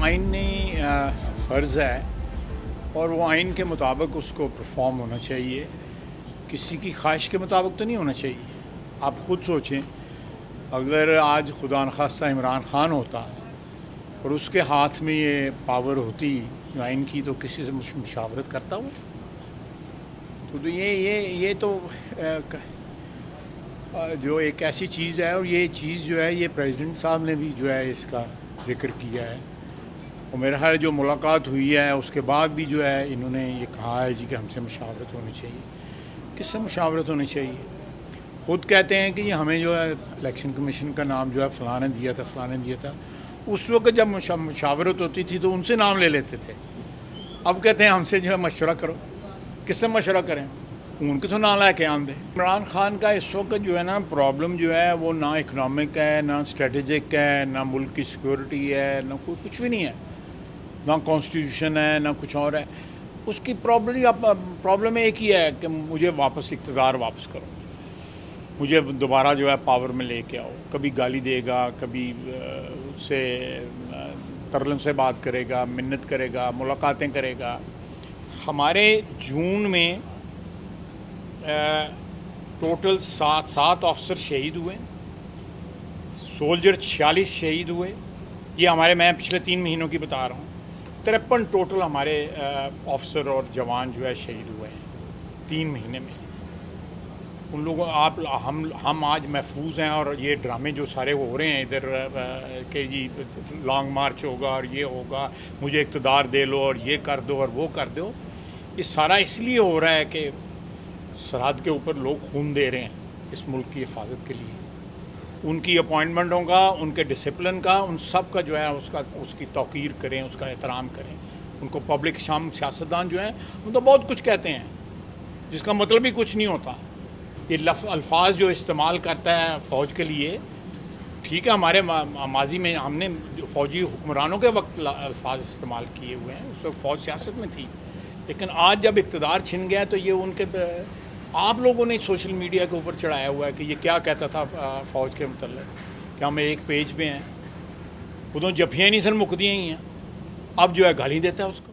آئینی فرض ہے اور وہ آئین کے مطابق اس کو پرفارم ہونا چاہیے، کسی کی خواہش کے مطابق تو نہیں ہونا چاہیے۔ آپ خود سوچیں، اگر آج خدا نخواستہ عمران خان ہوتا اور اس کے ہاتھ میں یہ پاور ہوتی آئین کی، تو کسی سے مشاورت کرتا ہو؟ تو یہ تو جو ایک ایسی چیز ہے، اور یہ چیز جو ہے یہ پریزیڈنٹ صاحب نے بھی جو ہے اس کا ذکر کیا ہے، اور میرا خیال جو ملاقات ہوئی ہے اس کے بعد بھی جو ہے انہوں نے یہ کہا ہے کہ ہم سے مشاورت ہونی چاہیے۔ کس سے مشاورت ہونی چاہیے؟ خود کہتے ہیں کہ یہ ہمیں جو ہے الیکشن کمیشن کا نام جو ہے فلاں نے دیا تھا، فلاں نے دیا تھا۔ اس وقت جب مشاورت ہوتی تھی تو ان سے نام لے لیتے تھے، اب کہتے ہیں ہم سے جو ہے مشورہ کرو۔ کس سے مشورہ کریں؟ ان کے تو نہ لے کے آن دیں۔ عمران خان کا اس وقت جو ہے نا پرابلم جو ہے وہ نہ اکنامک ہے، نہ اسٹریٹجک ہے، نہ ملک کی سیکورٹی ہے، نہ کچھ بھی نہیں ہے، نہ کانسٹیٹیوشن ہے، نہ کچھ اور ہے۔ اس کی پرابلم ایک ہی ہے کہ مجھے اقتدار واپس کرو، مجھے دوبارہ جو ہے پاور میں لے کے آؤ۔ کبھی گالی دے گا، کبھی اس سے ترلم سے بات کرے گا، منت کرے گا، ملاقاتیں کرے گا۔ ہمارے جون میں ٹوٹل 7 آفیسر شہید ہوئے، سولجر 46 شہید ہوئے۔ یہ میں پچھلے 3 مہینوں کی بتا رہا ہوں۔ 53 ٹوٹل ہمارے آفیسر اور جوان جو ہے شہید ہوئے ہیں 3 مہینے میں۔ ان لوگوں ہم آج محفوظ ہیں، اور یہ ڈرامے جو سارے ہو رہے ہیں ادھر کہ جی لانگ مارچ ہوگا اور یہ ہوگا، مجھے اقتدار دے لو اور یہ کر دو اور وہ کر دو، یہ سارا اس لیے ہو رہا ہے کہ سرحد کے اوپر لوگ خون دے رہے ہیں اس ملک کی حفاظت کے لیے۔ ان کی اپوائنٹمنٹوں کا، ان کے ڈسپلن کا، ان سب کا جو ہے اس کی توقیر کریں، اس کا احترام کریں۔ ان کو پبلک سیاستدان جو ہیں ان تو بہت کچھ کہتے ہیں جس کا مطلب ہی کچھ نہیں ہوتا۔ یہ الفاظ جو استعمال کرتا ہے فوج کے لیے، ٹھیک ہے، ہمارے ماضی میں ہم نے فوجی حکمرانوں کے وقت الفاظ استعمال کیے ہوئے ہیں، اس وقت فوج سیاست میں تھی، لیکن آج جب اقتدار چھن گیا تو یہ ان کے آپ لوگوں نے سوشل میڈیا کے اوپر چڑھایا ہوا ہے کہ یہ کیا کہتا تھا فوج کے متعلق، کہ ہم ایک پیج پہ ہیں، ادھر جفیاں نہیں سن مکدیاں ہی ہیں، اب جو ہے گالی دیتا ہے اس کو۔